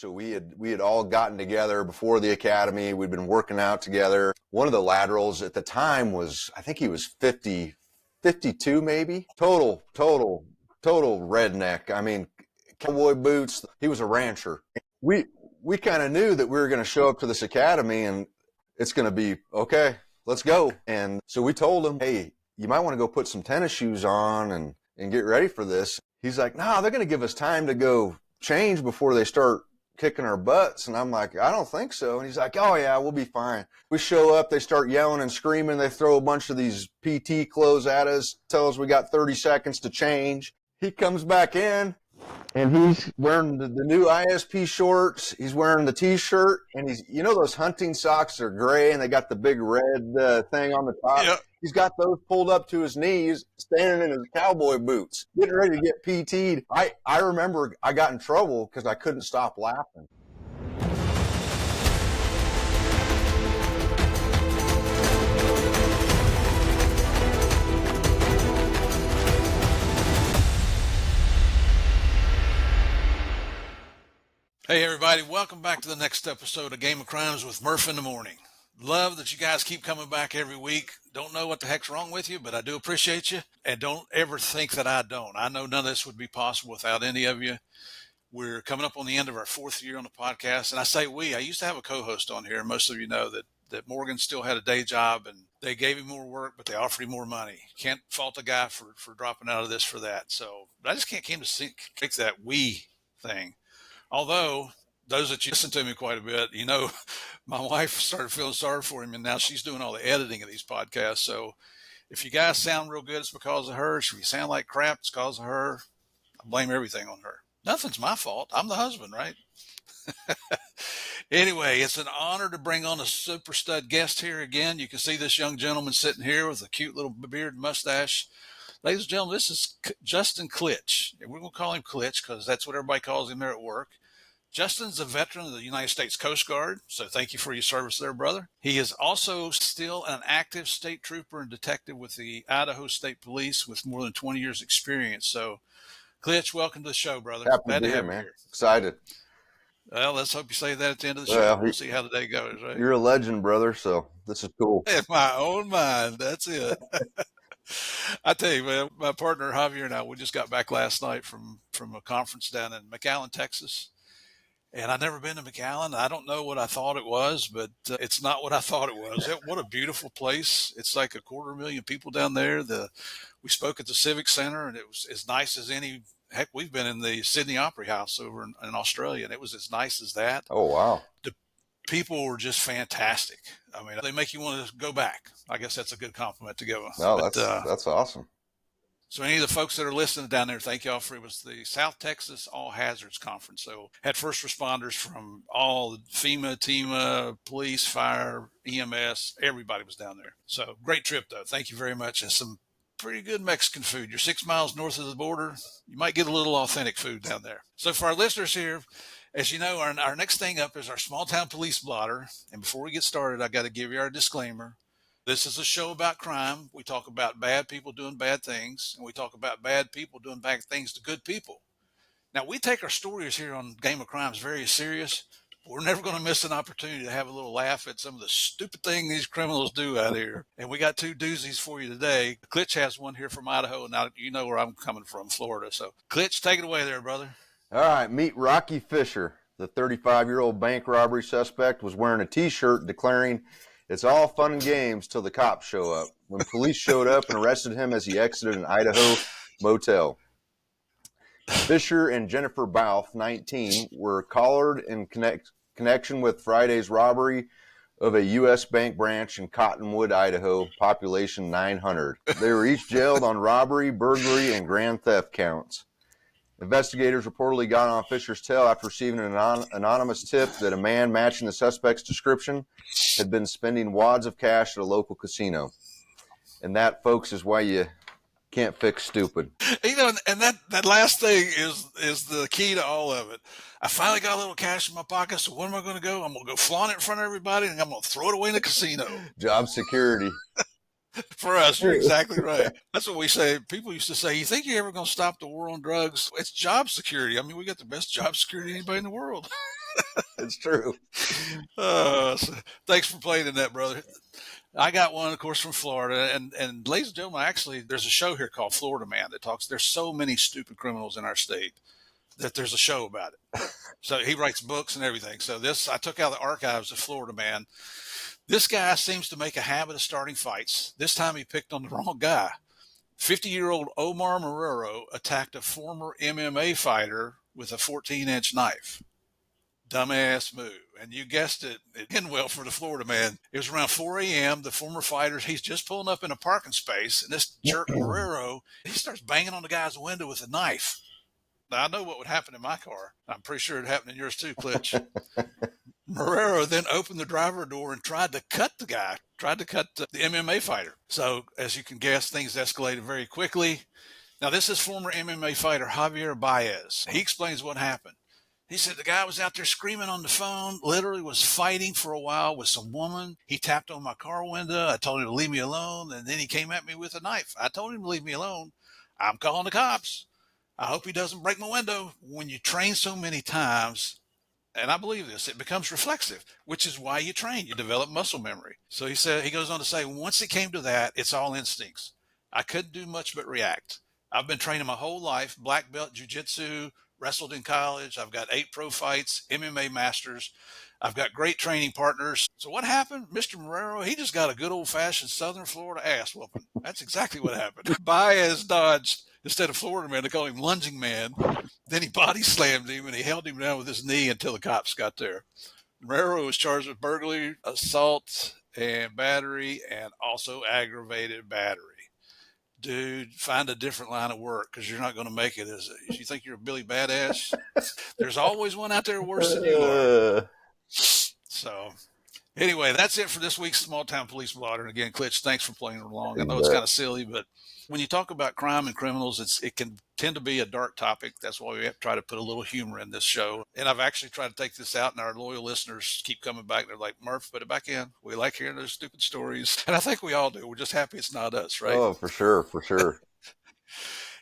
So we had all gotten together before the academy. We'd been working out together. One of the laterals at the time was, I think he was 50, 52 maybe. Total redneck. I mean, cowboy boots. He was a rancher. We kind of knew that we were going to show up to this academy and it's going to be, okay, let's go. And so we told him, hey, you might want to go put some tennis shoes on and get ready for this. He's like, no, they're going to give us time to go change before they start kicking our butts. And I'm like, I don't think so. And he's like, oh yeah, we'll be fine. We show up, they start yelling and screaming. They throw a bunch of these PT clothes at us, tell us we got 30 seconds to change. He comes back in and he's wearing the new ISP shorts. He's wearing the t-shirt and he's, you know, those hunting socks are gray and they got the big red thing on the top. Yep. He's got those pulled up to his knees, standing in his cowboy boots, getting ready to get PT'd. I remember I got in trouble because I couldn't stop laughing. Hey everybody, welcome back to the next episode of Game of Crimes with Murph in the Morning. Love that you guys keep coming back every week. Don't know what the heck's wrong with you, but I do appreciate you. And don't ever think that I don't. I know none of this would be possible without any of you. We're coming up on the end of our 4th year on the podcast. And I say we, I used to have a co-host on here. Most of you know that Morgan still had a day job and they gave him more work, but they offered him more money. Can't fault a guy for dropping out of this for that. So but I just can't seem to fix that we thing. Although those that you listen to me quite a bit, you know, my wife started feeling sorry for him, and now she's doing all the editing of these podcasts. So if you guys sound real good, it's because of her. If you sound like crap, it's because of her. I blame everything on her. Nothing's my fault. I'm the husband, right? Anyway, it's an honor to bring on a super stud guest here again. You can see this young gentleman sitting here with a cute little beard and mustache. Ladies and gentlemen, this is Justin Klitsch. We're going to call him Klitsch because that's what everybody calls him there at work. Justin's a veteran of the United States Coast Guard, so thank you for your service there, brother. He is also still an active state trooper and detective with the Idaho State Police with more than 20 years experience. So, Klitsch, welcome to the show, brother. Glad to have you here. Excited. Well, let's hope you say that at the end of the show. We'll see how the day goes, right? You're a legend, brother, so this is cool. In my own mind, that's it. I tell you, man, my partner Javier and I, we just got back last night from a conference down in McAllen, Texas. And I've never been to McAllen. I don't know what I thought it was, but it's not what I thought it was. What a beautiful place. It's like 250,000 people down there. We spoke at the Civic Center, and it was as nice as any. Heck, we've been in the Sydney Opera House over in Australia, and it was as nice as that. Oh, wow. The people were just fantastic. I mean, they make you want to go back. I guess that's a good compliment to give them. No, that's awesome. So any of the folks that are listening down there, thank y'all for it. Was the South Texas All Hazards Conference. So had first responders from all FEMA, TEMA, police, fire, EMS, everybody was down there. So great trip though. Thank you very much. And some pretty good Mexican food. You're 6 miles north of the border. You might get a little authentic food down there. So for our listeners here, as you know, our next thing up is our small town police blotter. And before we get started, I got to give you our disclaimer. This is a show about crime. We talk about bad people doing bad things, and we talk about bad people doing bad things to good people. Now, we take our stories here on Game of Crimes very serious. We're never going to miss an opportunity to have a little laugh at some of the stupid things these criminals do out here. And we got 2 doozies for you today. Klitsch has one here from Idaho. Now, you know where I'm coming from, Florida. So, Klitsch, take it away there, brother. All right, meet Rocky Fisher. The 35-year-old bank robbery suspect was wearing a T-shirt declaring, "It's all fun and games till the cops show up," when police showed up and arrested him as he exited an Idaho motel. Fisher and Jennifer Balfe, 19, were collared in connection with Friday's robbery of a U.S. bank branch in Cottonwood, Idaho, population 900. They were each jailed on robbery, burglary, and grand theft counts. Investigators reportedly got on Fisher's tail after receiving an anonymous tip that a man matching the suspect's description had been spending wads of cash at a local casino. And that, folks, is why you can't fix stupid. You know, and that last thing is the key to all of it. I finally got a little cash in my pocket, so where am I going to go? I'm going to go flaunt it in front of everybody, and I'm going to throw it away in the casino. Job security. For us, you're exactly right. That's what we say. People used to say, you think you're ever going to stop the war on drugs? It's job security. I mean, we got the best job security anybody in the world. It's true. So thanks for playing in that, brother. I got one, of course, from Florida. And ladies and gentlemen, actually, there's a show here called Florida Man that talks. There's so many stupid criminals in our state that there's a show about it. So he writes books and everything. So I took out the archives of Florida Man. This guy seems to make a habit of starting fights. This time he picked on the wrong guy. 50-year-old Omar Marrero attacked a former MMA fighter with a 14-inch knife. Dumbass move. And you guessed it, it didn't well for the Florida Man. It was around 4 a.m. The former fighter, he's just pulling up in a parking space, and this jerk Marrero, he starts banging on the guy's window with a knife. Now, I know what would happen in my car. I'm pretty sure it happened in yours too, Klitsch. Marrero then opened the driver door and tried to cut the MMA fighter. So, as you can guess, things escalated very quickly. Now, this is former MMA fighter Javier Baez. He explains what happened. He said the guy was out there screaming on the phone, literally was fighting for a while with some woman. He tapped on my car window. I told him to leave me alone, and then he came at me with a knife. I told him to leave me alone. I'm calling the cops. I hope he doesn't break my window. When you train so many times, and I believe this, it becomes reflexive, which is why you train. You develop muscle memory. So he goes on to say, once it came to that, it's all instincts. I couldn't do much but react. I've been training my whole life, black belt jiu-jitsu, wrestled in college. I've got 8 pro fights, MMA masters. I've got great training partners. So what happened? Mr. Marrero, he just got a good old-fashioned Southern Florida ass whooping. That's exactly what happened. Baez dodged. Instead of Florida Man, they call him Lunging Man. Then he body slammed him, and he held him down with his knee until the cops got there. Marrero was charged with burglary, assault, and battery, and also aggravated battery. Dude, find a different line of work because you're not going to make it. You think you're a Billy Badass? There's always one out there worse than you are. So, anyway, that's it for this week's Small Town Police Blotter. And again, Klitsch, thanks for playing along. I know it's kind of silly, but when you talk about crime and criminals, it can tend to be a dark topic. That's why we have to try to put a little humor in this show. And I've actually tried to take this out, and our loyal listeners keep coming back. They're like, Murph, put it back in. We like hearing those stupid stories. And I think we all do. We're just happy it's not us, right? Oh, for sure, for sure.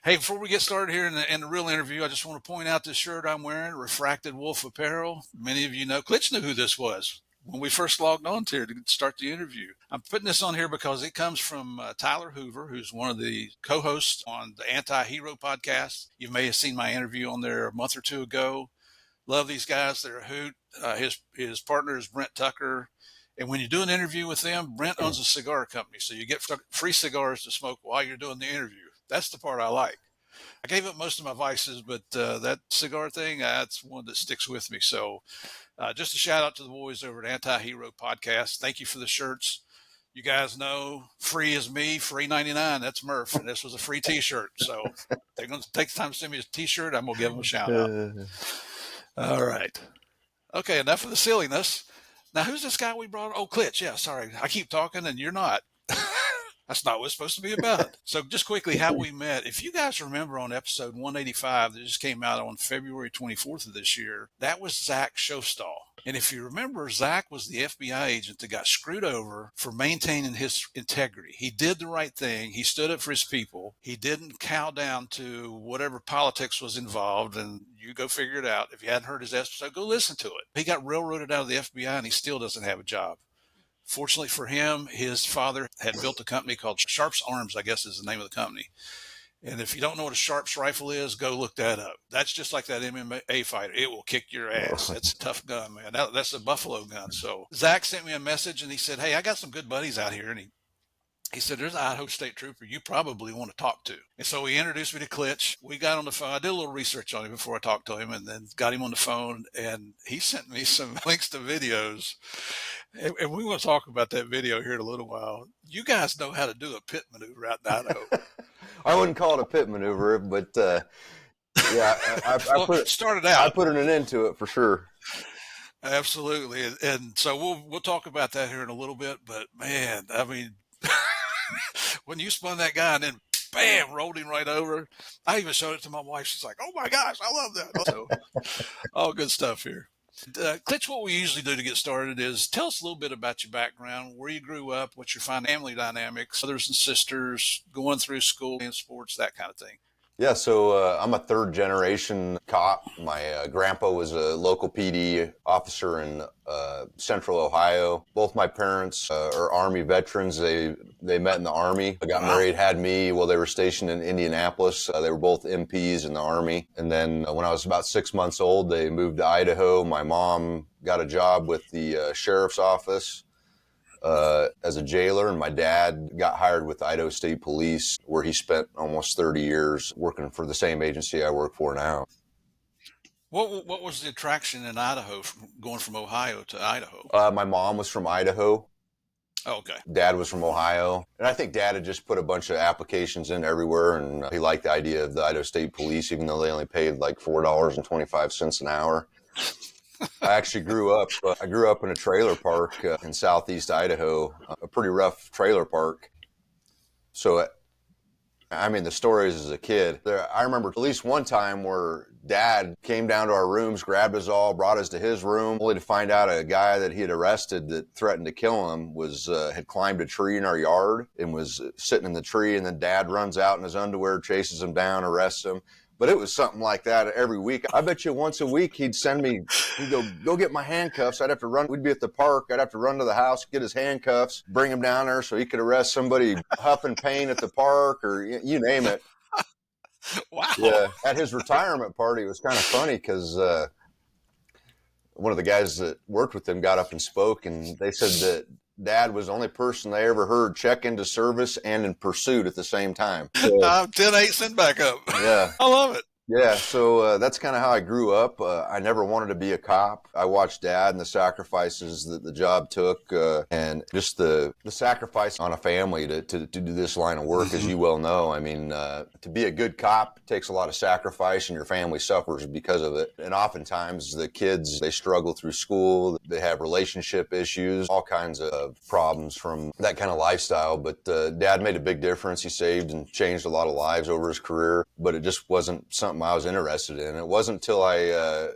Hey, before we get started here in the real interview, I just want to point out this shirt I'm wearing, Refracted Wolf Apparel. Many of you know, Klitsch knew who this was when we first logged on to start the interview. I'm putting this on here because it comes from Tyler Hoover, who's one of the co-hosts on the Anti-Hero podcast. You may have seen my interview on there a month or two ago. Love these guys. They're a hoot. His partner is Brent Tucker. And when you do an interview with them, Brent owns a cigar company. So you get free cigars to smoke while you're doing the interview. That's the part I like. I gave up most of my vices, but that cigar thing, that's one that sticks with me. So just a shout out to the boys over at Anti-Hero Podcast. Thank you for the shirts. You guys know free is me, free 99. That's Murph. And this was a free t-shirt. So they're going to take the time to send me a t-shirt. I'm going to give them a shout out. All right. Okay. Enough of the silliness. Now, who's this guy we brought? Oh, Klitsch. Yeah. Sorry. I keep talking and you're not. That's not what it's supposed to be about. So just quickly, how we met. If you guys remember on episode 185 that just came out on February 24th of this year, that was Zach Shostall. And if you remember, Zach was the FBI agent that got screwed over for maintaining his integrity. He did the right thing. He stood up for his people. He didn't cow down to whatever politics was involved. And you go figure it out. If you hadn't heard his episode, go listen to it. He got railroaded out of the FBI and he still doesn't have a job. Fortunately for him, his father had built a company called Sharps Arms, I guess is the name of the company. And if you don't know what a Sharps rifle is, go look that up. That's just like that MMA fighter. It will kick your ass. That's a tough gun, man. That's a buffalo gun. So Zach sent me a message and he said, hey, I got some good buddies out here. And he said, there's an Idaho State trooper you probably want to talk to. And so he introduced me to Klitsch. We got on the phone. I did a little research on him before I talked to him and then got him on the phone. And he sent me some links to videos. And we want to talk about that video here in a little while. You guys know how to do a pit maneuver out in Idaho. I wouldn't call it a pit maneuver, but yeah, I put an end to it for sure. Absolutely. And so we'll talk about that here in a little bit. But man, I mean, when you spun that guy and then bam, rolled him right over. I even showed it to my wife. She's like, oh my gosh, I love that. So all good stuff here. Klitsch, what we usually do to get started is tell us a little bit about your background, where you grew up, what's your family dynamics, brothers and sisters, going through school and sports, that kind of thing. Yeah, so I'm a third generation cop. My grandpa was a local PD officer in central Ohio. Both my parents are Army veterans. They met in the Army, got married, had me while they were stationed in Indianapolis. They were both MPs in the Army. And then when I was about 6 months old, they moved to Idaho. My mom got a job with the sheriff's office as a jailer, and my dad got hired with the Idaho State Police, where he spent almost 30 years working for the same agency I work for now. What was the attraction in Idaho going from Ohio to Idaho? My mom was from Idaho. Oh, okay. Dad was from Ohio. And I think Dad had just put a bunch of applications in everywhere, and he liked the idea of the Idaho State Police, even though they only paid like $4.25 an hour. I actually grew up in a trailer park in southeast Idaho, a pretty rough trailer park. So, I mean, the stories as a kid, I remember at least one time where Dad came down to our rooms, grabbed us all, brought us to his room, only to find out a guy that he had arrested that threatened to kill him had climbed a tree in our yard and was sitting in the tree. And then Dad runs out in his underwear, chases him down, arrests him. But it was something like that every week. I bet you once a week he'd send me, he'd go get my handcuffs. I'd have to run. We'd be at the park. I'd have to run to the house, get his handcuffs, bring him down there so he could arrest somebody huffing paint at the park or you name it. Wow. Yeah. At his retirement party, it was kind of funny because one of the guys that worked with him got up and spoke, and they said that Dad was the only person they ever heard check into service and in pursuit at the same time. So, 10-8, send back up. Yeah. I love it. Yeah, so that's kind of how I grew up. I never wanted to be a cop. I watched Dad and the sacrifices that the job took, and just the sacrifice on a family to do this line of work, as you well know. I mean, to be a good cop takes a lot of sacrifice, and your family suffers because of it. And oftentimes the kids, they struggle through school. They have relationship issues, all kinds of problems from that kind of lifestyle. But Dad made a big difference. He saved and changed a lot of lives over his career, but it just wasn't something I was interested in. It wasn't until I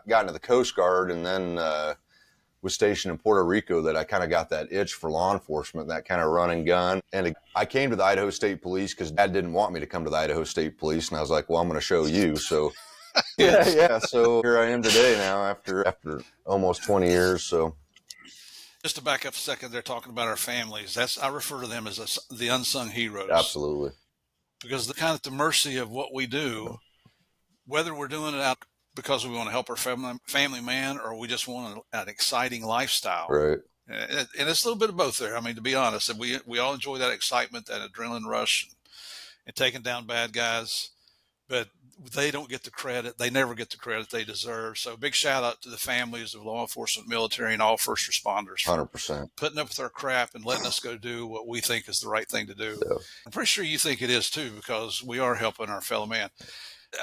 got into the Coast Guard and then was stationed in Puerto Rico that I kind of got that itch for law enforcement, that kind of run and gun. And I came to the Idaho State Police because Dad didn't want me to come to the Idaho State Police, and I was like, well, I'm going to show you. So yeah. So here I am today now after almost 20 years. So just to back up a second, they're talking about our families. I refer to them as the unsung heroes. Absolutely. Because they're kind of at the mercy of what we do, whether we're doing it out because we want to help our family man or we just want an exciting lifestyle. Right. And it's a little bit of both there. I mean, to be honest, and we all enjoy that excitement, that adrenaline rush and taking down bad guys, but they don't get the credit. They never get the credit they deserve. So big shout out to the families of law enforcement, military, and all first responders. 100%. Putting up with our crap and letting us go do what we think is the right thing to do. Yeah. I'm pretty sure you think it is too, because we are helping our fellow man.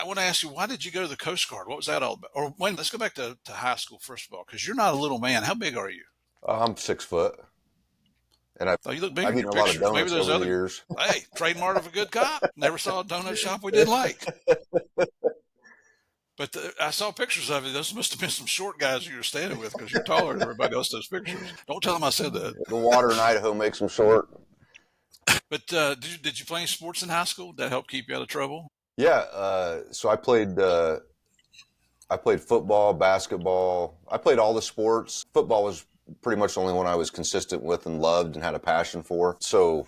I want to ask you, why did you go to the Coast Guard? What was that all about? Or let's go back to high school, first of all, because you're not a little man. How big are you? I'm 6 foot. And you look big I've in eaten your a lot pictures. of Maybe donuts there's over the years. Hey, trademark of a good cop. Never saw a donut shop we didn't like. But I saw pictures of you. Those must have been some short guys you were standing with, because you're taller than everybody else in those pictures. Don't tell them I said that. The water in Idaho makes them short. But did you play any sports in high school that helped keep you out of trouble? Yeah. So I played football, basketball. I played all the sports. Football was pretty much the only one I was consistent with and loved and had a passion for. So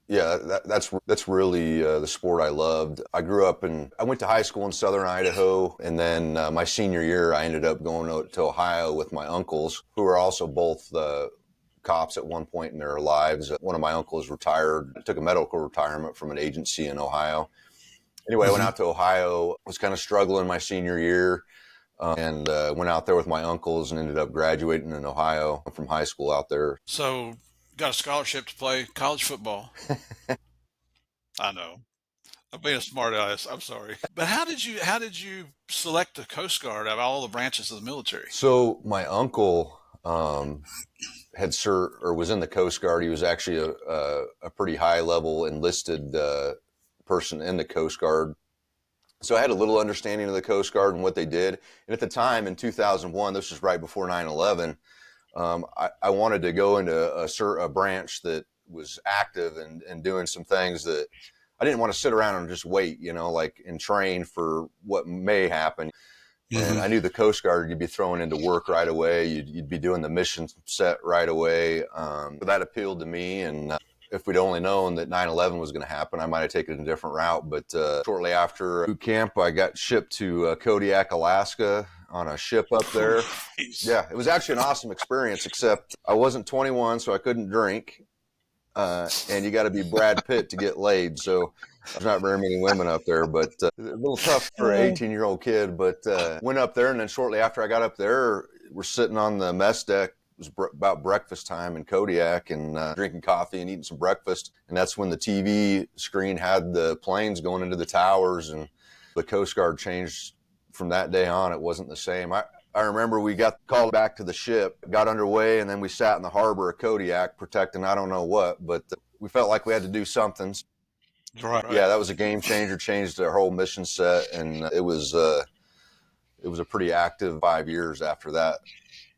yeah, that's really the sport I loved. I went to high school in southern Idaho, and then my senior year, I ended up going to Ohio with my uncles, who are also both cops at one point in their lives. One of my uncles retired, took a medical retirement from an agency in Ohio. Anyway, I went out to Ohio, was kind of struggling my senior year, and went out there with my uncles and ended up graduating in Ohio from high school out there. So got a scholarship to play college football. I know. I'm being a smart ass. I'm sorry. But how did you select the Coast Guard out of all the branches of the military? So my uncle was in the Coast Guard. He was actually a pretty high level enlisted person in the Coast Guard. So I had a little understanding of the Coast Guard and what they did. And at the time in 2001, this was right before 9/11, I wanted to go into a branch that was active and doing some things that I didn't want to sit around and just wait, like and train for what may happen. And I knew the Coast Guard, you'd be thrown into work right away. You'd be doing the mission set right away. That appealed to me. And if we'd only known that 9/11 was going to happen, I might have taken a different route. But shortly after boot camp, I got shipped to Kodiak, Alaska on a ship up there. Yeah, it was actually an awesome experience, except I wasn't 21, so I couldn't drink. And you got to be Brad Pitt to get laid. So there's not very many women up there, but a little tough for an 18-year-old kid. But went up there, and then shortly after I got up there, we're sitting on the mess deck. It was about breakfast time in Kodiak, and drinking coffee and eating some breakfast. And that's when the TV screen had the planes going into the towers, and the Coast Guard changed from that day on. It wasn't the same. I remember we got called back to the ship, got underway, and then we sat in the harbor of Kodiak protecting I don't know what, but we felt like we had to do something. Right. Yeah, that was a game changer, changed our whole mission set, and it was a pretty active 5 years after that.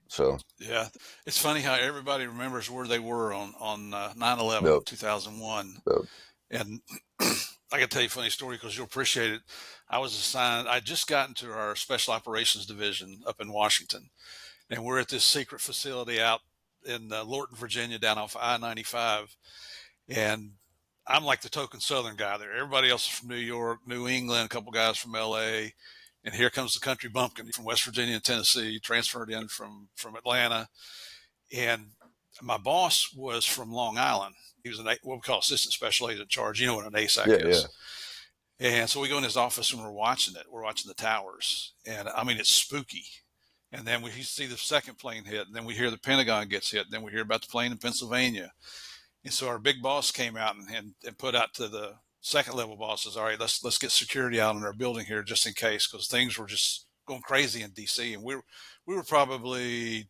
So yeah, it's funny how everybody remembers where they were on 9/11, Yep. 2001. Yep. And I can tell you a funny story because you'll appreciate it. I was assigned, I just got into our special operations division up in Washington, and we're at this secret facility out in Lorton, Virginia, down off I-95. And I'm like the token Southern guy there. Everybody else is from New York, New England, a couple guys from LA. And here comes the country bumpkin from West Virginia and Tennessee, transferred in from Atlanta. And my boss was from Long Island. He was what we call assistant special agent in charge. You know what an ASAC is. Yeah. And so we go in his office and we're watching it. We're watching the towers. And I mean, it's spooky. And then we see the second plane hit. And then we hear the Pentagon gets hit. And then we hear about the plane in Pennsylvania. And so our big boss came out and put out to the second level bosses, all right, let's get security out in our building here just in case, because things were just going crazy in DC. And we were probably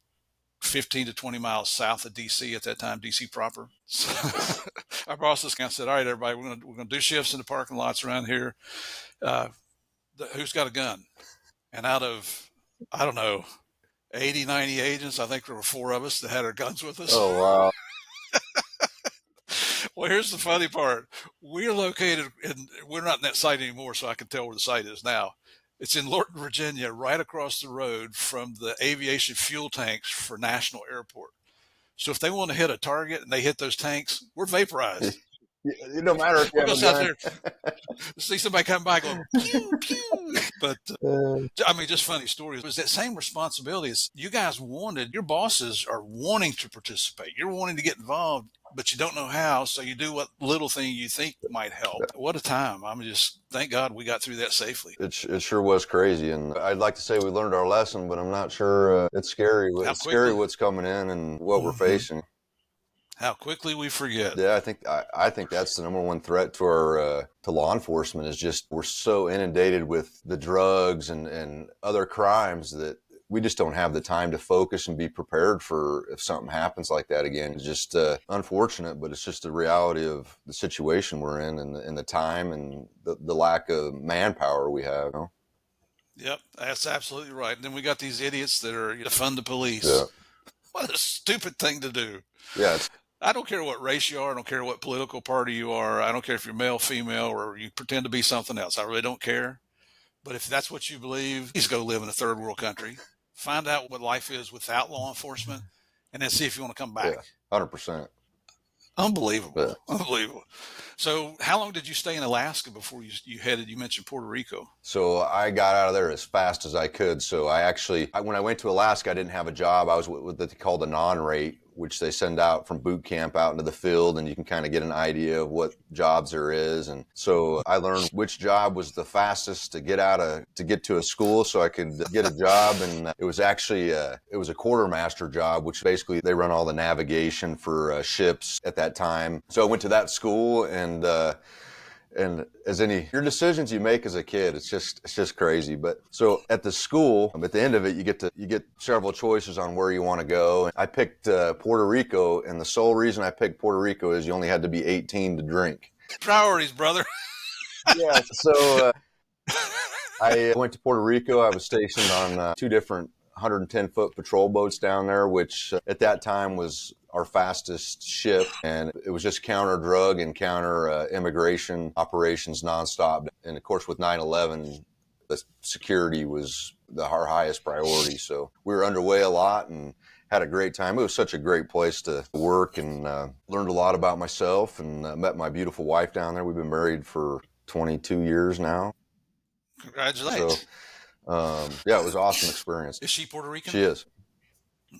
15 to 20 miles south of DC at that time, DC proper. So our bosses kind of said, all right, everybody, we're gonna do shifts in the parking lots around here. Who's got a gun? And out of, I don't know, 80, 90 agents, I think there were 4 of us that had our guns with us. Oh, wow. Well, here's the funny part. We're located we're not in that site anymore, so I can tell where the site is now. It's in Lorton, Virginia, right across the road from the aviation fuel tanks for National Airport. So if they want to hit a target and they hit those tanks, we're vaporized. It don't matter if you we'll go out there, see somebody come by going, pew, pew. But, I mean, just funny stories. It was that same responsibility. As you guys wanted, your bosses are wanting to participate. You're wanting to get involved, but you don't know how. So you do what little thing you think might help. What a time. I'm just, thank God we got through that safely. It sure was crazy. And I'd like to say we learned our lesson, but I'm not sure. It's scary. It's scary what's coming in and what we're facing. How quickly we forget. Yeah, I think that's the number one threat to our to law enforcement is just we're so inundated with the drugs and other crimes that we just don't have the time to focus and be prepared for if something happens like that again. It's just unfortunate, but it's just the reality of the situation we're in and the time and the lack of manpower we have. You know? Yep, that's absolutely right. And then we got these idiots that are to fund the police. Yeah. What a stupid thing to do. Yeah. I don't care what race you are. I don't care what political party you are. I don't care if you're male, female, or you pretend to be something else. I really don't care. But if that's what you believe, please go live in a third world country. Find out what life is without law enforcement, and then see if you want to come back. Yeah, 100%. Unbelievable. Yeah. Unbelievable. So how long did you stay in Alaska before you headed, you mentioned Puerto Rico? So I got out of there as fast as I could. So when I went to Alaska, I didn't have a job. I was what they call the non-rate, which they send out from boot camp out into the field, and you can kind of get an idea of what jobs there is. And so I learned which job was the fastest to get to a school so I could get a job. And it was actually, it was a quartermaster job, which basically they run all the navigation for ships at that time. So I went to that school and as your decisions you make as a kid, it's just crazy. But so at the school, at the end of it, you get several choices on where you want to go. I picked Puerto Rico, and the sole reason I picked Puerto Rico is you only had to be 18 to drink. Priorities, brother. Yeah. So I went to Puerto Rico. I was stationed on 2 different 110-foot patrol boats down there, which at that time was our fastest ship. And it was just counter drug and counter immigration operations nonstop. And of course, with 9/11, the security was our highest priority. So we were underway a lot and had a great time. It was such a great place to work, and learned a lot about myself, and met my beautiful wife down there. We've been married for 22 years now. Congratulations. So, yeah, it was an awesome experience. Is she Puerto Rican? She is.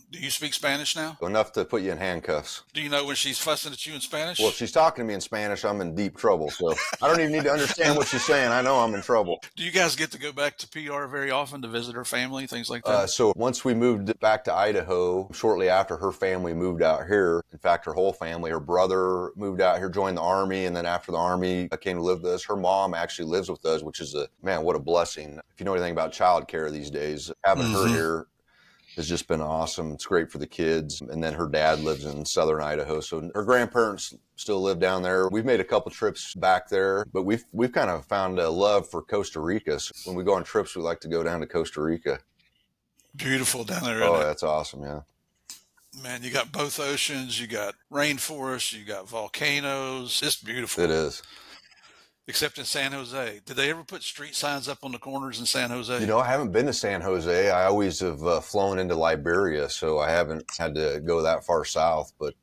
Do you speak Spanish now? Enough to put you in handcuffs. Do you know when she's fussing at you in Spanish? Well, if she's talking to me in Spanish, I'm in deep trouble. So I don't even need to understand what she's saying. I know I'm in trouble. Do you guys get to go back to PR very often to visit her family, things like that? So once we moved back to Idaho, shortly after, her family moved out here. In fact, her whole family, her brother moved out here, joined the Army, and then after the Army, came to live with us. Her mom actually lives with us, which is what a blessing. If you know anything about childcare these days, having her here has just been awesome. It's great for the kids. And then her dad lives in southern Idaho, so her grandparents still live down there. We've made a couple trips back there, but we've kind of found a love for Costa Rica. So when we go on trips, we like to go down to Costa Rica. Beautiful down there. Oh, that's awesome, yeah. Man, you got both oceans, you got rainforests, you got volcanoes. It's beautiful. It is. Except in San Jose. Did they ever put street signs up on the corners in San Jose? You know, I haven't been to San Jose. I always have flown into Liberia, so I haven't had to go that far south. But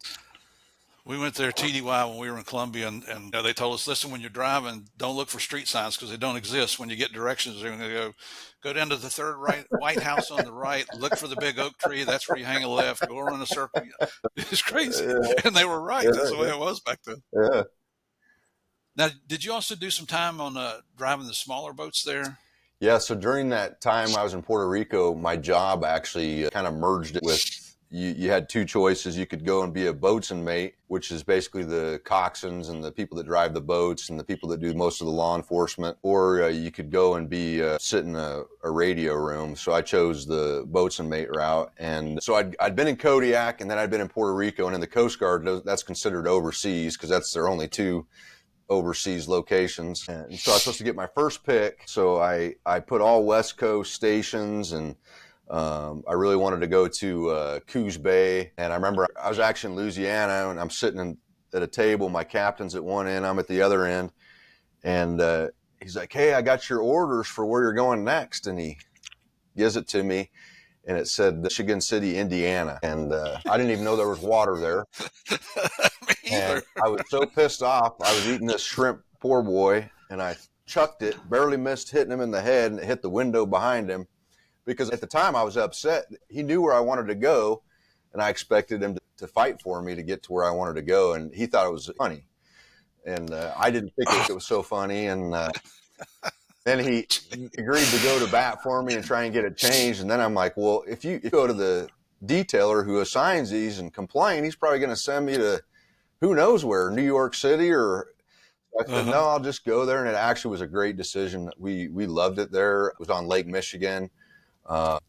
we went there TDY when we were in Columbia, and they told us, listen, when you're driving, don't look for street signs because they don't exist. When you get directions, they're going to go down to the third White House on the right, look for the big oak tree. That's where you hang a left. Go around a circle. It's crazy. Yeah. And they were right. That's the way it was back then. Yeah. Now, did you also do some time on driving the smaller boats there? Yeah, so during that time I was in Puerto Rico, my job actually kind of merged it with, you had two choices. You could go and be a boatswain mate, which is basically the coxswains and the people that drive the boats and the people that do most of the law enforcement, or you could go and sit in a radio room. So I chose the boatswain mate route. And so I'd been in Kodiak, and then I'd been in Puerto Rico, and in the Coast Guard, that's considered overseas because that's their only two overseas locations. And so I was supposed to get my first pick. So I put all West Coast stations, and I really wanted to go to Coos Bay. And I remember I was actually in Louisiana, and I'm sitting at a table. My captain's at one end, I'm at the other end. And he's like, hey, I got your orders for where you're going next. And he gives it to me, and it said Michigan City, Indiana. And I didn't even know there was water there. And I was so pissed off. I was eating this shrimp poor boy, and I chucked it, barely missed hitting him in the head, and it hit the window behind him. Because at the time I was upset. He knew where I wanted to go, and I expected him to fight for me to get to where I wanted to go. And he thought it was funny. And I didn't think it was so funny. And then he agreed to go to bat for me and try and get it changed. And then I'm like, well, if you go to the detailer who assigns these and complain, he's probably going to send me to who knows where, New York City. Or I said, no, I'll just go there. And it actually was a great decision. We loved it there. It was on Lake Michigan. I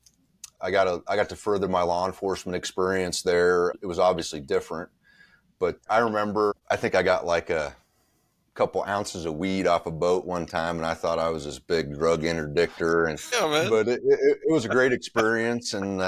got to further my law enforcement experience there. It was obviously different, but I remember, I think I got like a couple ounces of weed off a boat one time, and I thought I was this big drug interdictor. And but it was a great experience. And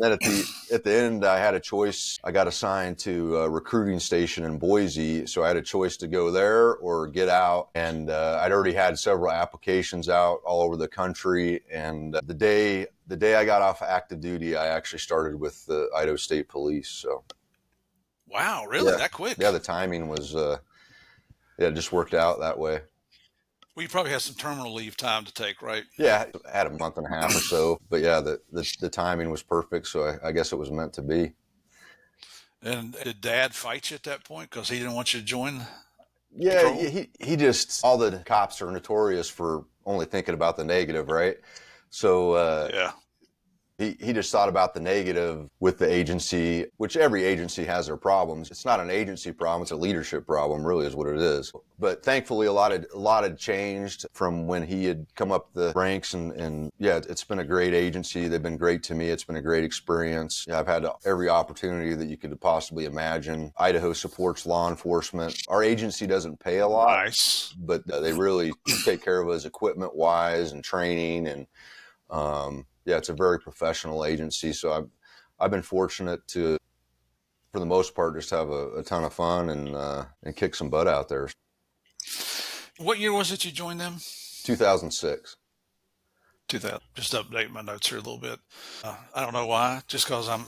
then at the end, I had a choice. I got assigned to a recruiting station in Boise, so I had a choice to go there or get out. And I'd already had several applications out all over the country. And the day I got off active duty, I actually started with the Idaho State Police. So, wow, really, that quick? Yeah, the timing was it just worked out that way. Well, you probably had some terminal leave time to take, right? Yeah, I had a month and a half or so. But yeah, the timing was perfect, so I guess it was meant to be. And did Dad fight you at that point because he didn't want you to join? Yeah, he just, all the cops are notorious for only thinking about the negative, right? So yeah. He just thought about the negative with the agency, which every agency has their problems. It's not an agency problem, it's a leadership problem, really is what it is. But thankfully a lot had changed from when he had come up the ranks, and yeah, it's been a great agency. They've been great to me. It's been a great experience. Yeah, I've had every opportunity that you could possibly imagine. Idaho supports law enforcement. Our agency doesn't pay a lot, but they really take care of us equipment wise and training, and yeah, it's a very professional agency. So I've been fortunate to, for the most part, just have a ton of fun and kick some butt out there. What year was it you joined them? 2006. 2000. Just update my notes here a little bit. I don't know why. Just because I'm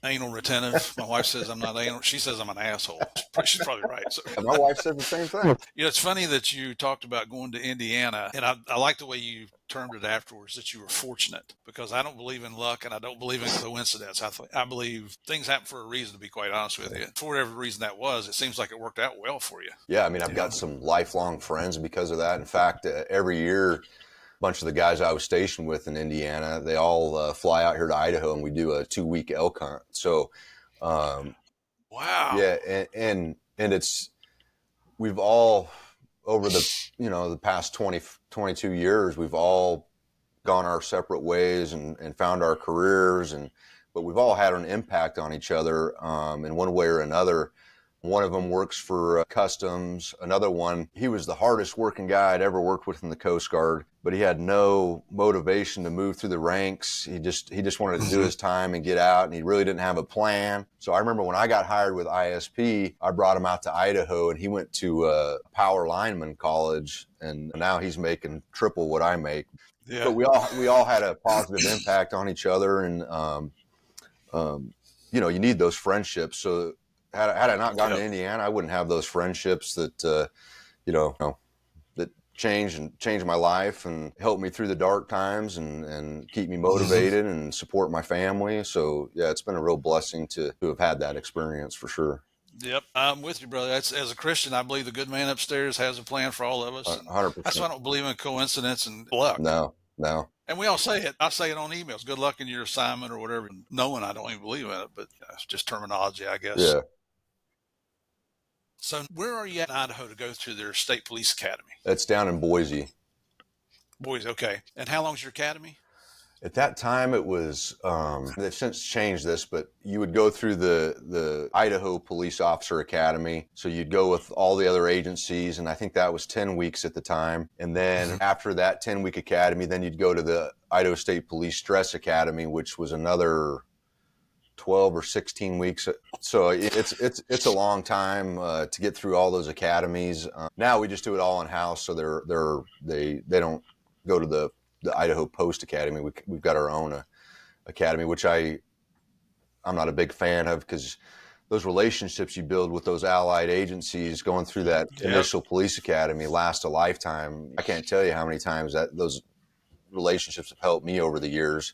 anal retentive. My wife says I'm not anal. She says I'm an asshole. She's probably right. So. My wife said the same thing. It's funny that you talked about going to Indiana, and I like the way you termed it afterwards, that you were fortunate, because I don't believe in luck and I don't believe in coincidence. I believe things happen for a reason, to be quite honest with you. For whatever reason that was, it seems like it worked out well for you. Yeah, I mean, I've got some lifelong friends because of that. In fact, every year, bunch of the guys I was stationed with in Indiana, they all fly out here to Idaho, and we do a 2-week elk hunt. So, wow. Yeah, and it's, we've all, over the past 22 years, we've all gone our separate ways and found our careers, but we've all had an impact on each other in one way or another. One of them works for Customs. Another one, he was the hardest working guy I'd ever worked with in the Coast Guard, but he had no motivation to move through the ranks. He just wanted to do his time and get out, and he really didn't have a plan. So I remember when I got hired with ISP, I brought him out to Idaho, and he went to Power Lineman College, and now he's making triple what I make. Yeah. But we all had a positive impact on each other, and you need those friendships. So had I not gone to Indiana, I wouldn't have those friendships that that changed my life and helped me through the dark times and keep me motivated and support my family. So yeah, it's been a real blessing to have had that experience for sure. Yep, I'm with you, brother. As a Christian, I believe the good man upstairs has a plan for all of us. 100%. That's why I don't believe in coincidence and luck. No. And we all say it. I say it on emails. Good luck in your assignment or whatever. Knowing I don't even believe in it, but it's just terminology, I guess. Yeah. So where are you at in Idaho to go to their state police academy? It's down in Boise. Boise, okay. And how long's your academy? At that time, it was, they've since changed this, but you would go through the Idaho Police Officer Academy. So you'd go with all the other agencies, and I think that was 10 weeks at the time. And then after that 10-week academy, then you'd go to the Idaho State Police Stress Academy, which was another 12 or 16 weeks. So it's a long time to get through all those academies. Now we just do it all in-house, so they don't go to the Idaho Post Academy. We've got our own academy, which I'm not a big fan of, because those relationships you build with those allied agencies going through that initial police academy last a lifetime. I can't tell you how many times that those relationships have helped me over the years.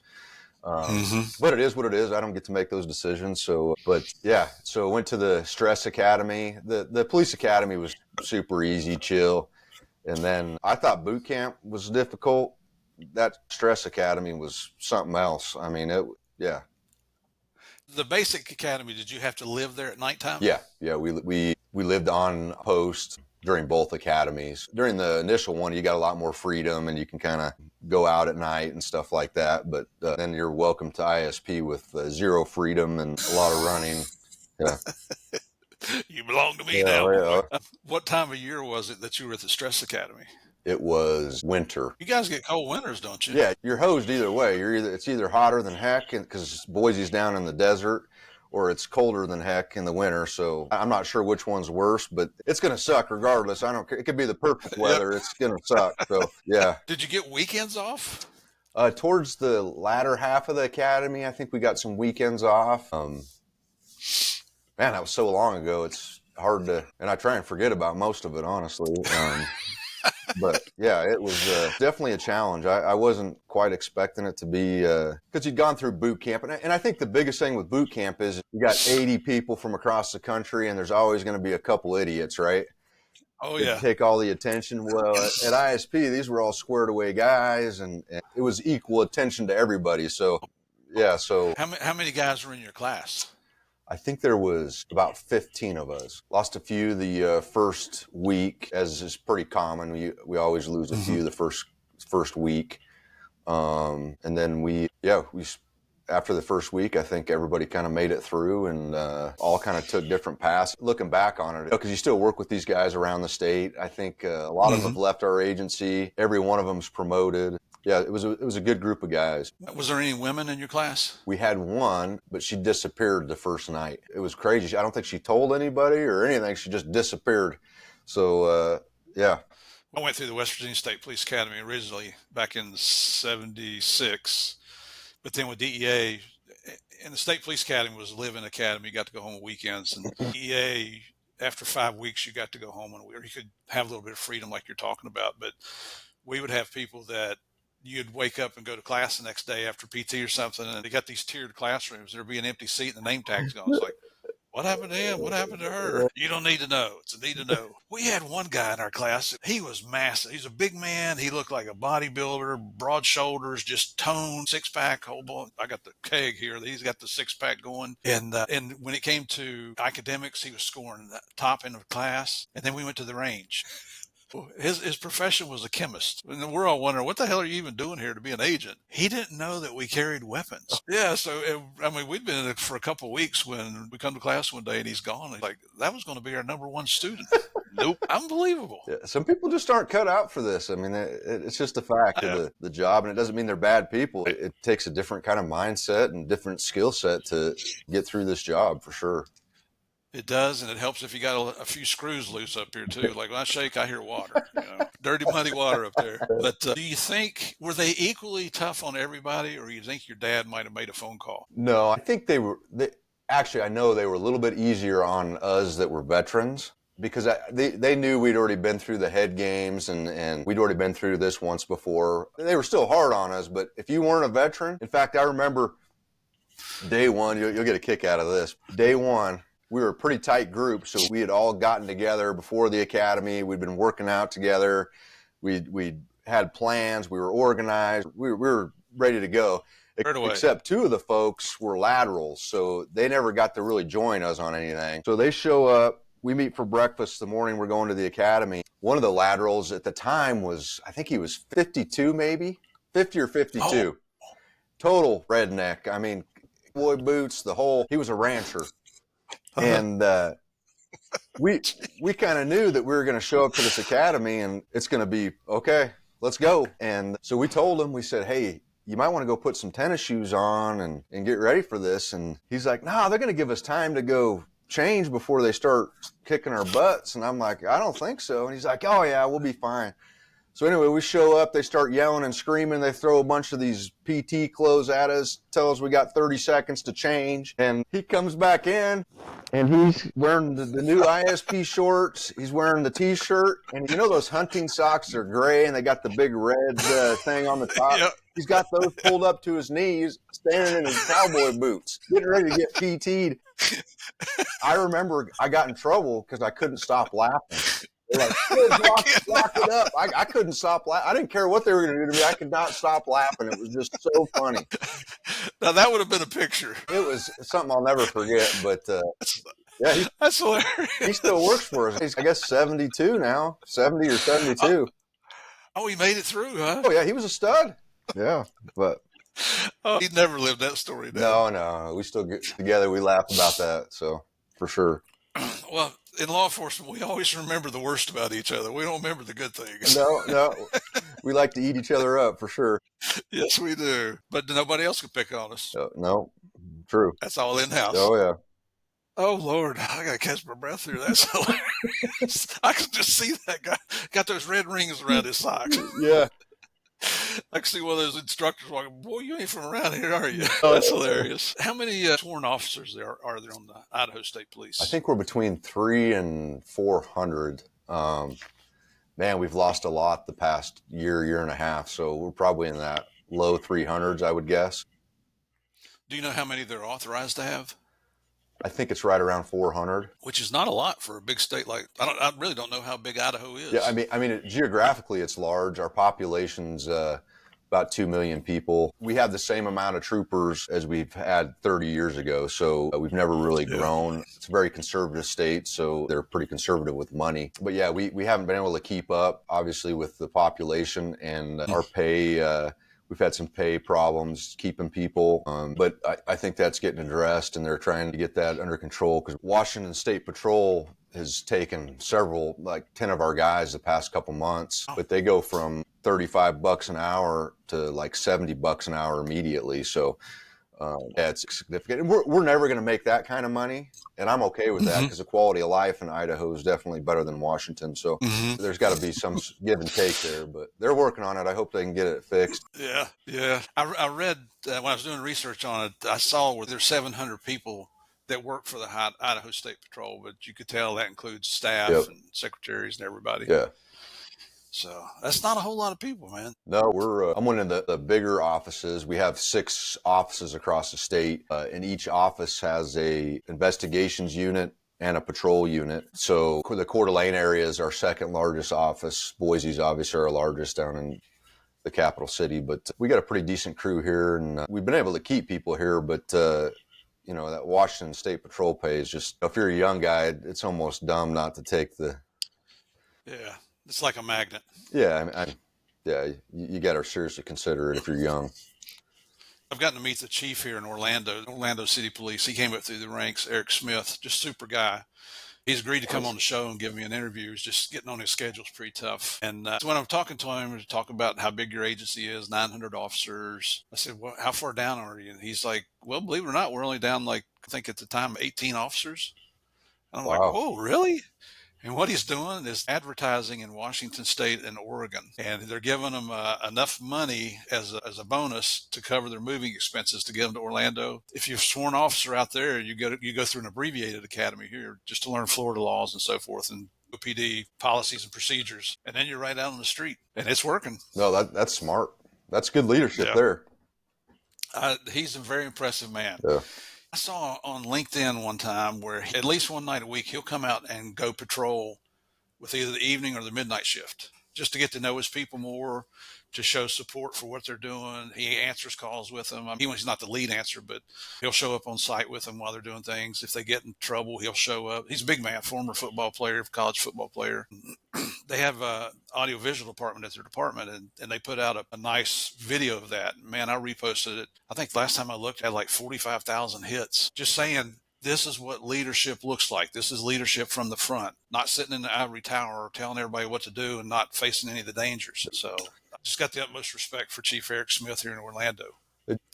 But it is what it is. I don't get to make those decisions. So I went to the Stress Academy. The police academy was super easy, chill. And then I thought boot camp was difficult. That Stress Academy was something else. I mean, The basic academy, did you have to live there at nighttime? Yeah. We lived on post during both academies. During the initial one, you got a lot more freedom and you can kind of go out at night and stuff like that. But then you're welcome to ISP with zero freedom and a lot of running. Yeah. You belong to me now. Yeah. What time of year was it that you were at the Stress Academy? It was winter. You guys get cold winters, don't you? Yeah, you're hosed either way. It's either hotter than heck because Boise's down in the desert, or it's colder than heck in the winter. So I'm not sure which one's worse, but it's going to suck regardless. I don't care. It could be the perfect weather. It's going to suck. So yeah. Did you get weekends off? Towards the latter half of the academy, I think we got some weekends off. Man, that was so long ago. It's hard to, and I try and forget about most of it, honestly. But yeah, it was definitely a challenge. I wasn't quite expecting it to be, because you'd gone through boot camp. And I think the biggest thing with boot camp is you got 80 people from across the country, and there's always going to be a couple idiots, right? Oh, yeah. Take all the attention. Well, at ISP, these were all squared away guys, and it was equal attention to everybody. So, yeah. So how many guys were in your class? I think there was about 15 of us. Lost a few the first week, as is pretty common. We always lose a few the first week. And then we after the first week, I think everybody kind of made it through, and all kind of took different paths. Looking back on it, because you still work with these guys around the state. I think a lot of them have left our agency. Every one of them's promoted. Yeah, it was a good group of guys. Was there any women in your class? We had one, but she disappeared the first night. It was crazy. I don't think she told anybody or anything. She just disappeared. So, yeah. I went through the West Virginia State Police Academy originally back in '76, but then with DEA, and the State Police Academy was a live-in academy. You got to go home on weekends, and DEA, after 5 weeks, you got to go home or you could have a little bit of freedom like you're talking about. But we would have people that you'd wake up and go to class the next day after PT or something, and they got these tiered classrooms. There'd be an empty seat and the name tag's gone. It's like, what happened to him? What happened to her? You don't need to know. It's a need to know. We had one guy in our class. He was massive. He's a big man. He looked like a bodybuilder, broad shoulders, just toned, six-pack. Oh boy, I got the keg here. He's got the six-pack going. And when it came to academics, he was scoring the top end of class. And then we went to the range. His profession was a chemist. And we're all wondering, what the hell are you even doing here to be an agent? He didn't know that we carried weapons. Yeah, so, we'd been in it for a couple of weeks when we come to class one day and he's gone. He's like, that was going to be our number one student. Nope. Unbelievable. Yeah, some people just aren't cut out for this. I mean, it's just a fact of the job, and it doesn't mean they're bad people. It takes a different kind of mindset and different skill set to get through this job for sure. It does, and it helps if you got a few screws loose up here too. Like when I shake, I hear water, dirty, muddy water up there. But do you think, were they equally tough on everybody, or you think your dad might have made a phone call? No, I think actually, I know they were a little bit easier on us that were veterans, because they knew we'd already been through the head games and we'd already been through this once before. They were still hard on us, but if you weren't a veteran, in fact, I remember day one, you'll get a kick out of this. Day one, we were a pretty tight group, so we had all gotten together before the academy. We'd been working out together. We had plans. We were organized. We were ready to go. Except two of the folks were laterals, so they never got to really join us on anything. So they show up. We meet for breakfast the morning we're going to the academy. One of the laterals at the time was, I think he was 52 maybe, 50 or 52. Oh. Total redneck. I mean, boy boots, he was a rancher. And we kind of knew that we were going to show up to this academy and it's going to be, okay, let's go. And so we told him, we said, hey, you might want to go put some tennis shoes on and get ready for this. And he's like, no, they're going to give us time to go change before they start kicking our butts. And I'm like, I don't think so. And he's like, oh yeah, we'll be fine. So anyway, we show up, they start yelling and screaming. They throw a bunch of these PT clothes at us, tell us we got 30 seconds to change. And he comes back in and he's wearing the new ISP shorts. He's wearing the t-shirt. And you know those hunting socks are gray and they got the big red thing on the top? Yep. He's got those pulled up to his knees, standing in his cowboy boots, getting ready to get PT'd. I remember I got in trouble because I couldn't stop laughing. They're like, lock it up. I couldn't stop laughing. I didn't care what they were going to do to me. I could not stop laughing. It was just so funny. Now, that would have been a picture. It was something I'll never forget. But, yeah, that's hilarious. He still works for us. He's, I guess, 72 now, 70 or 72. Oh, he made it through, huh? Oh, yeah, he was a stud. Yeah, but. Oh, he never lived that story down. No. We still get together. We laugh about that, so for sure. Well, in law enforcement, we always remember the worst about each other. We don't remember the good things. No. We like to eat each other up for sure. Yes, we do. But nobody else can pick on us. No, true. That's all in-house. Oh, yeah. Oh, Lord, I got to catch my breath here. That's hilarious. I can just see that guy. Got those red rings around his socks. Yeah. I can see one of those instructors walking, boy, you ain't from around here, are you? That's hilarious. How many sworn officers are there on the Idaho State Police? I think we're between 300 and 400. Man, we've lost a lot the past year and a half, so we're probably in that low 300s, I would guess. Do you know how many they're authorized to have? I think it's right around 400, which is not a lot for a big state like. I really don't know how big Idaho is. Yeah, I mean, geographically it's large. Our population's about 2 million people. We have the same amount of troopers as we've had 30 years ago, so we've never really grown. It's a very conservative state, so they're pretty conservative with money. But yeah, we haven't been able to keep up, obviously, with the population and our pay. We've had some pay problems keeping people, but I think that's getting addressed, and they're trying to get that under control because Washington State Patrol has taken several, like 10 of our guys the past couple months, but they go from $35 an hour to like $70 an hour immediately. So yeah, it's significant. And we're never going to make that kind of money. And I'm okay with that because the quality of life in Idaho is definitely better than Washington. So there's got to be some give and take there, but they're working on it. I hope they can get it fixed. Yeah. Yeah. I read when I was doing research on it, I saw where there's 700 people that work for the Idaho State Patrol, but you could tell that includes staff Yep. and secretaries and everybody. Yeah. So that's not a whole lot of people, man. No, I'm one of the bigger offices. We have 6 offices across the state, and each office has a investigations unit and a patrol unit. So the Coeur d'Alene area is our second largest office. Boise's obviously our largest down in the capital city, but we got a pretty decent crew here, and we've been able to keep people here, but you know, that Washington State Patrol pay is just, if you're a young guy, it's almost dumb not to take the... Yeah, it's like a magnet. Yeah, you got to seriously consider it if you're young. I've gotten to meet the chief here in Orlando City Police. He came up through the ranks, Eric Smith, just super guy. He's agreed to come on the show and give me an interview. He's just getting on his schedule is pretty tough. And so when I'm talking to him to talk about how big your agency is, 900 officers, I said, well, how far down are you? And he's like, well, believe it or not, we're only down like, I think at the time, 18 officers. And I'm like, oh, really? And what he's doing is advertising in Washington State and Oregon. And they're giving them enough money as a bonus to cover their moving expenses to get them to Orlando. If you're a sworn officer out there, you go through an abbreviated academy here just to learn Florida laws and so forth and OPD policies and procedures. And then you're right out on the street. And it's working. No, that's smart. That's good leadership there. He's a very impressive man. Yeah. I saw on LinkedIn one time where at least one night a week, he'll come out and go patrol with either the evening or the midnight shift just to get to know his people more, to show support for what they're doing. He answers calls with them. I mean, he's not the lead answer, but he'll show up on site with them while they're doing things. If they get in trouble, he'll show up. He's a big man, former football player, college football player. They have a audio-visual department at their department, and they put out a nice video of that. Man, I reposted it. I think last time I looked, it had like 45,000 hits, just saying, this is what leadership looks like. This is leadership from the front, not sitting in the ivory tower telling everybody what to do and not facing any of the dangers. So I just got the utmost respect for Chief Eric Smith here in Orlando.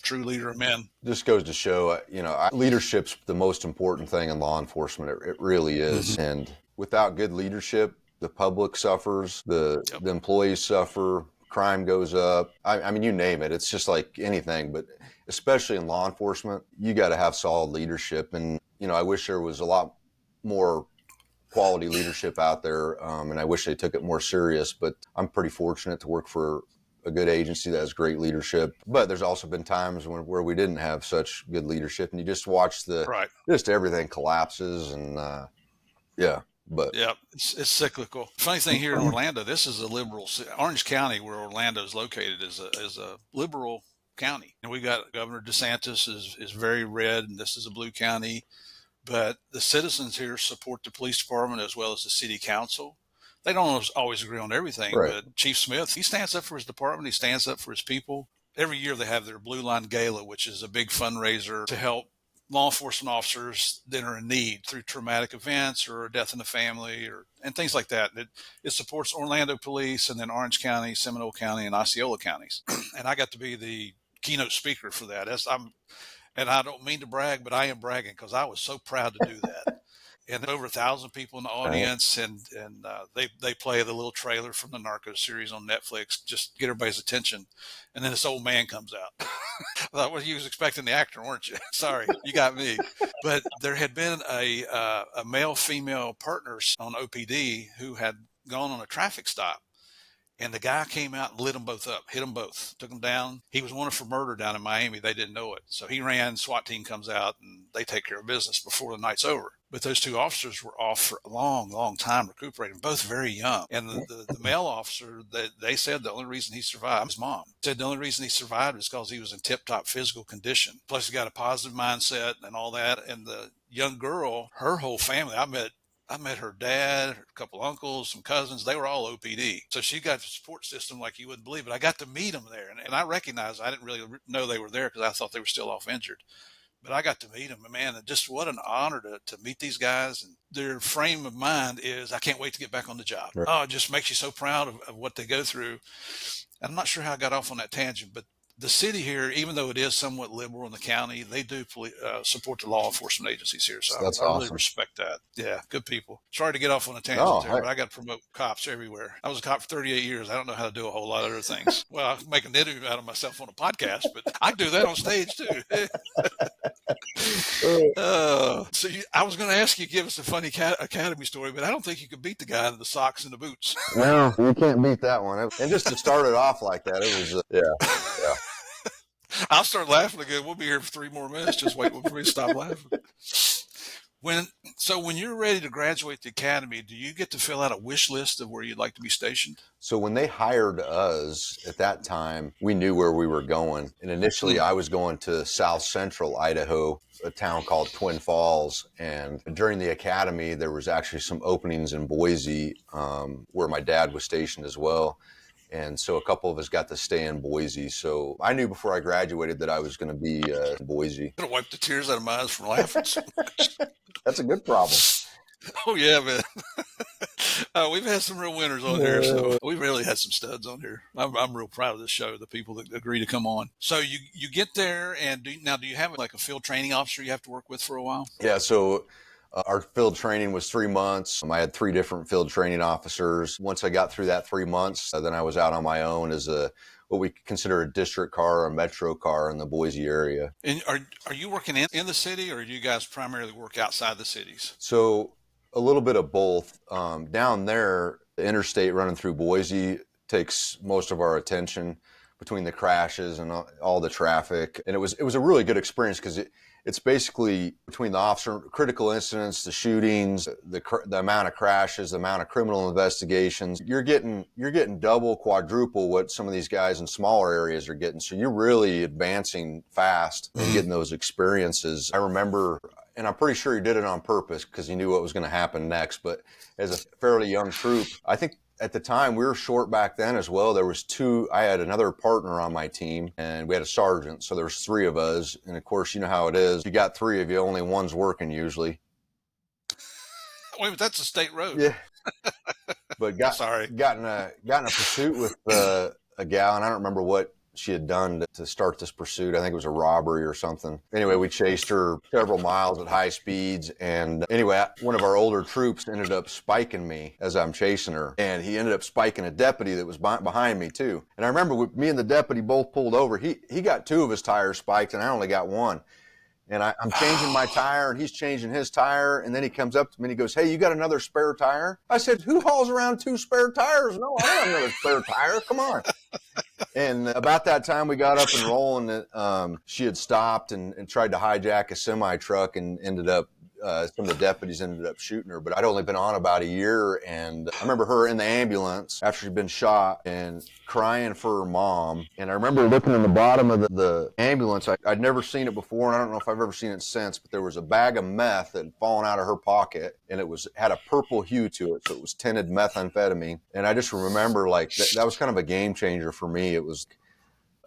True leader of men. Just goes to show, leadership's the most important thing in law enforcement. It really is. And without good leadership, the public suffers, the employees suffer, crime goes up. I mean, you name it. It's just like anything, but especially in law enforcement, you got to have solid leadership. And, I wish there was a lot more quality leadership out there. And I wish they took it more serious, but I'm pretty fortunate to work for a good agency that has great leadership. But there's also been times where we didn't have such good leadership, and you just watch just everything collapses. And But yeah, it's cyclical. Funny thing here in Orlando, this is a liberal. Orange County, where Orlando is located, is a liberal county, and we got Governor DeSantis is very red, and this is a blue county. But the citizens here support the police department as well as the city council. They don't always agree on everything, but Chief Smith, he stands up for his department. He stands up for his people. Every year they have their Blue Line Gala, which is a big fundraiser to help law enforcement officers that are in need through traumatic events or a death in the family and things like that. It supports Orlando Police and then Orange County, Seminole County, and Osceola counties. And I got to be the keynote speaker for that. And I don't mean to brag, but I am bragging because I was so proud to do that. And over 1,000 people in the audience, and they play the little trailer from the Narcos series on Netflix, just to get everybody's attention. And then this old man comes out. I thought, well, you was expecting the actor, weren't you? Sorry, you got me. But there had been a male-female partners on OPD who had gone on a traffic stop. And the guy came out and lit them both up, hit them both, took them down. He was wanted for murder down in Miami. They didn't know it. So he ran, SWAT team comes out, and they take care of business before the night's over. But those two officers were off for a long, long time recuperating, both very young. And the male officer, they said the only reason he survived, his mom said the only reason he survived is because he was in tip-top physical condition. Plus he got a positive mindset and all that. And the young girl, her whole family, I met her dad, her couple uncles, some cousins. They were all OPD. So she got a support system like you wouldn't believe. But I got to meet them there. And I recognized, I didn't really know they were there because I thought they were still off injured. but I got to meet them, and man, just what an honor to meet these guys. And their frame of mind is, I can't wait to get back on the job. Right. Oh, it just makes you so proud of what they go through. I'm not sure how I got off on that tangent, but the city here, even though it is somewhat liberal in the county, they do support the law enforcement agencies here. So That's I really awesome. respect that. Yeah, good people. Sorry to get off on a tangent there, but I got to promote cops everywhere. I was a cop for 38 years. I don't know how to do a whole lot of other things. Well, I can make an interview out of myself on a podcast, but I can do that on stage too. So I was going to ask you to give us a funny academy story, but I don't think you could beat the guy in the socks and the boots. No, you can't beat that one. And just to start it off like that, it was, yeah. I'll start laughing again. We'll be here for 3 more minutes. Just wait for me to stop laughing. When you're ready to graduate the academy, do you get to fill out a wish list of where you'd like to be stationed? So when they hired us at that time, we knew where we were going. And initially I was going to South Central Idaho, a town called Twin Falls. And during the academy, there was actually some openings in Boise, where my dad was stationed as well. And so a couple of us got to stay in Boise. So I knew before I graduated that I was going to be in Boise. I'm going to wipe the tears out of my eyes from laughing so much. That's a good problem. Oh, yeah, man. We've had some real winners on here, so we really had some studs on here. I'm real proud of this show, the people that agree to come on. So you get there, and do you have like a field training officer you have to work with for a while? Yeah, so our field training was 3 months. I had 3 different field training officers. Once I got through that 3 months, then I was out on my own as what we consider a district car or a metro car in the Boise area. And are you working in the city, or do you guys primarily work outside the cities? So a little bit of both. Down there, the interstate running through Boise takes most of our attention between the crashes and all the traffic. And it was a really good experience because it's basically between the officer critical incidents, the shootings, the amount of crashes, the amount of criminal investigations. You're getting double, quadruple what some of these guys in smaller areas are getting. So you're really advancing fast and getting those experiences. I remember, and I'm pretty sure he did it on purpose because he knew what was going to happen next. But as a fairly young troop, I think at the time we were short back then as well. There was 2, I had another partner on my team and we had a sergeant. So there was 3 of us. And of course, you know how it is. You got 3 of you, only one's working usually. Wait, but that's a state road. Yeah. But got in a pursuit with a gal, and I don't remember what she had done to start this pursuit. I think it was a robbery or something. Anyway, we chased her several miles at high speeds. And anyway, one of our older troops ended up spiking me as I'm chasing her. And he ended up spiking a deputy that was behind me too. And I remember me and the deputy both pulled over. He got 2 of his tires spiked and I only got 1. And I'm changing my tire and he's changing his tire. And then he comes up to me and he goes, "Hey, you got another spare tire?" I said, "Who hauls around 2 spare tires? No, I don't have another spare tire. Come on." And about that time we got up and rolling. She had stopped and tried to hijack a semi truck and ended up, some of the deputies ended up shooting her. But I'd only been on about a year. And I remember her in the ambulance after she'd been shot and crying for her mom. And I remember looking in the bottom of the ambulance. I'd never seen it before, and I don't know if I've ever seen it since, but there was a bag of meth that had fallen out of her pocket, and it had a purple hue to it, so it was tinted methamphetamine. And I just remember like that was kind of a game changer for me. It was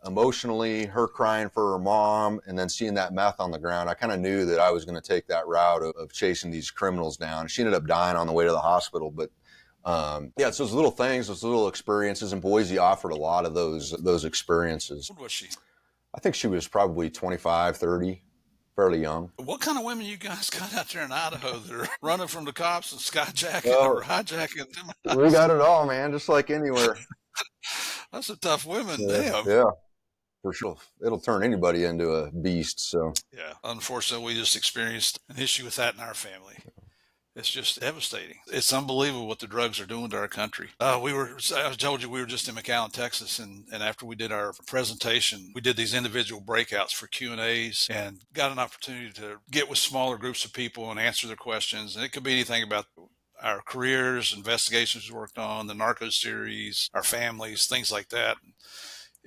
emotionally her crying for her mom and then seeing that meth on the ground. I kind of knew that I was going to take that route of chasing these criminals down. She ended up dying on the way to the hospital, but it's those little things, those little experiences, and Boise offered a lot of those experiences. What was she? I think she was probably 25, 30, fairly young. What kind of women you guys got out there in Idaho that are running from the cops and skyjacking or hijacking them? We got it all, man, just like anywhere. That's a tough women. Damn. Yeah. For sure. It'll turn anybody into a beast. So yeah, unfortunately, we just experienced an issue with that in our family. It's just devastating. It's unbelievable what the drugs are doing to our country. I told you we were just in McAllen, Texas, and after we did our presentation, we did these individual breakouts for Q&As and got an opportunity to get with smaller groups of people and answer their questions. And it could be anything about our careers, investigations we worked on, the narco series, our families, things like that.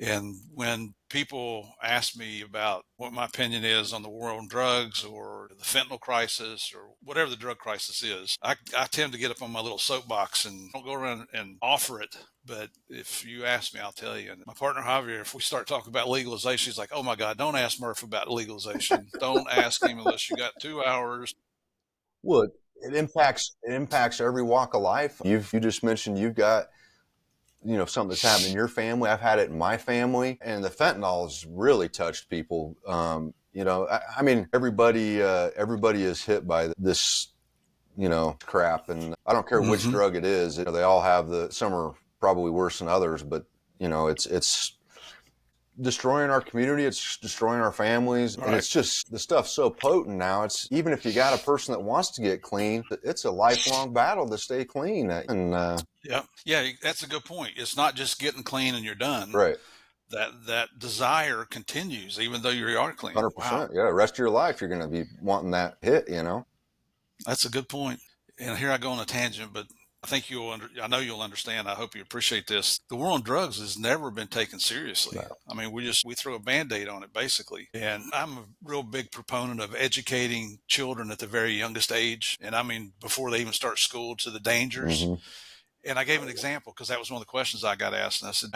And when people ask me about what my opinion is on the war on drugs or the fentanyl crisis or whatever the drug crisis is, I tend to get up on my little soapbox and don't go around and offer it. But if you ask me, I'll tell you. And my partner Javier, if we start talking about legalization, he's like, "Oh my God, don't ask Murph about legalization. Don't ask him unless you got 2 hours." Well, it impacts every walk of life. You just mentioned you've got, something that's happened in your family. I've had it in my family, and the fentanyl has really touched people. I mean, everybody is hit by this, crap, and I don't care which drug it is. They all have some are probably worse than others, but it's destroying our community. It's destroying our families. Right. And it's just, the stuff's so potent now. It's, even if you got a person that wants to get clean, it's a lifelong battle to stay clean. And yeah, that's a good point. It's not just getting clean and you're done. right. That desire continues even though you are clean. 100%. Wow. Yeah. The rest of your life, you're going to be wanting that hit, That's a good point. And here I go on a tangent, but I think I know you'll understand. I hope you appreciate this. The war on drugs has never been taken seriously. No. I mean, we throw a Band-Aid on it basically. And I'm a real big proponent of educating children at the very youngest age. And I mean, before they even start school, to the dangers. Mm-hmm. And I gave an example because that was one of the questions I got asked. And I said,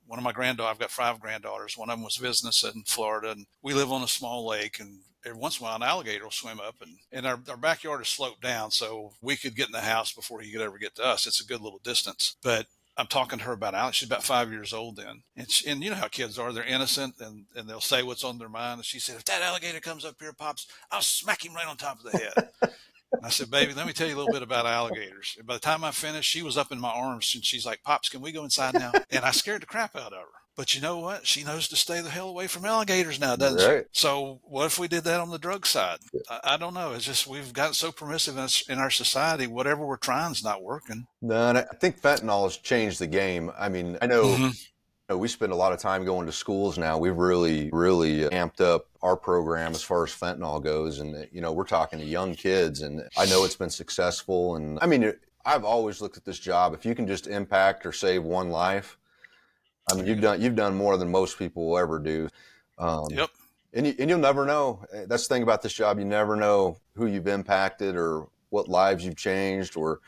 one of my granddaughters, I've got 5 granddaughters. One of them was visiting us in Florida, and we live on a small lake, and every once in a while an alligator will swim up, and our backyard is sloped down, so we could get in the house before he could ever get to us. It's a good little distance. But I'm talking to her about Alex. She's about 5 years old then. And you know how kids are. They're innocent, and they'll say what's on their mind. And she said, "If that alligator comes up here, Pops, I'll smack him right on top of the head." I said, "Baby, let me tell you a little bit about alligators." And by the time I finished, she was up in my arms, and she's like, "Pops, can we go inside now?" And I scared the crap out of her. But you know what? She knows to stay the hell away from alligators now, doesn't Right. she? So what if we did that on the drug side? I don't know. It's just we've gotten so permissive in our society. Whatever we're trying is not working. No, and I think fentanyl has changed the game. I mean, I know, we spend a lot of time going to schools now. We've really, really amped up our program as far as fentanyl goes. And, we're talking to young kids, and I know it's been successful. And I mean, I've always looked at this job. If you can just impact or save one life, I mean, you've done more than most people will ever do. Yep. And you'll never know. That's the thing about this job. You never know who you've impacted or what lives you've changed, or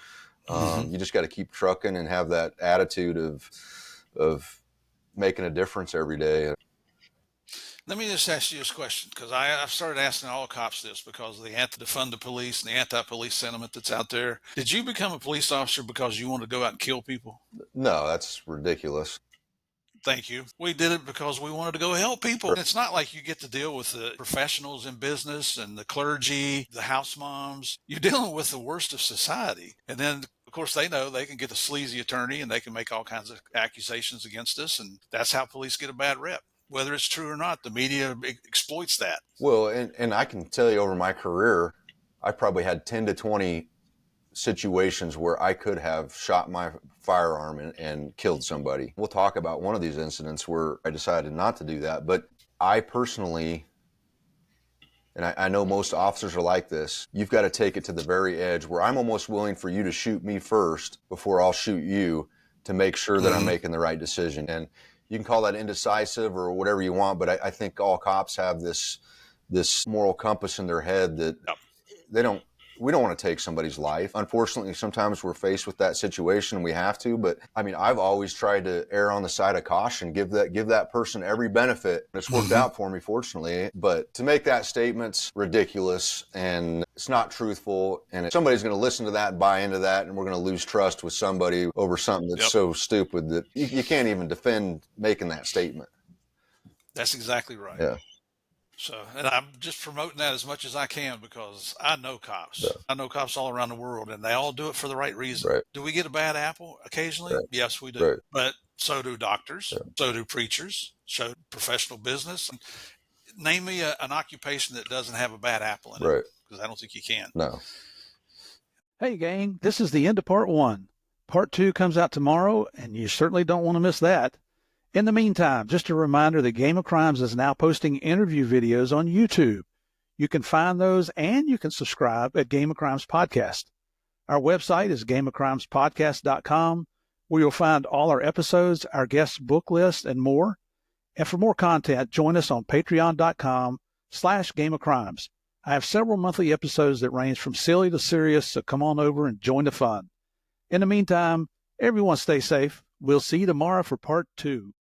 you just got to keep trucking and have that attitude of making a difference every day. Let me just ask you this question, because I've started asking all cops this because of the defund the police and the anti-police sentiment that's out there. Did you become a police officer because you wanted to go out and kill people? No, that's ridiculous. Thank you. We did it because we wanted to go help people. It's not like you get to deal with the professionals in business and the clergy, the house moms. You're dealing with the worst of society. And then, of course, they know they can get a sleazy attorney and they can make all kinds of accusations against us. And that's how police get a bad rep. Whether it's true or not, the media exploits that. Well, and I can tell you over my career, I probably had 10 to 20 situations where I could have shot my firearm and killed somebody. We'll talk about one of these incidents where I decided not to do that. But I personally, and I know most officers are like this, you've got to take it to the very edge where I'm almost willing for you to shoot me first before I'll shoot you, to make sure that I'm making the right decision. And you can call that indecisive or whatever you want, but I think all cops have this moral compass in their head that we don't want to take somebody's life. Unfortunately, sometimes we're faced with that situation and we have to, but I mean, I've always tried to err on the side of caution, give that person every benefit. It's worked out for me, fortunately, but to make that statement's ridiculous and it's not truthful, and somebody's going to listen to that and buy into that, and we're going to lose trust with somebody over something that's so stupid that you can't even defend making that statement. That's exactly right. Yeah. So, and I'm just promoting that as much as I can because I know cops. Yeah. I know cops all around the world, and they all do it for the right reason. Right. Do we get a bad apple occasionally? Right. Yes, we do. Right. But so do doctors. Yeah. So do preachers. So professional business. Name me an occupation that doesn't have a bad apple in it, because I don't think you can. No. Hey, gang, this is the end of part 1. Part 2 comes out tomorrow, and you certainly don't want to miss that. In the meantime, just a reminder that Game of Crimes is now posting interview videos on YouTube. You can find those and you can subscribe at Game of Crimes Podcast. Our website is gameofcrimespodcast.com. where you'll find all our episodes, our guest book list, and more. And for more content, join us on patreon.com/gameofcrimes. I have several monthly episodes that range from silly to serious, so come on over and join the fun. In the meantime, everyone stay safe. We'll see you tomorrow for part 2.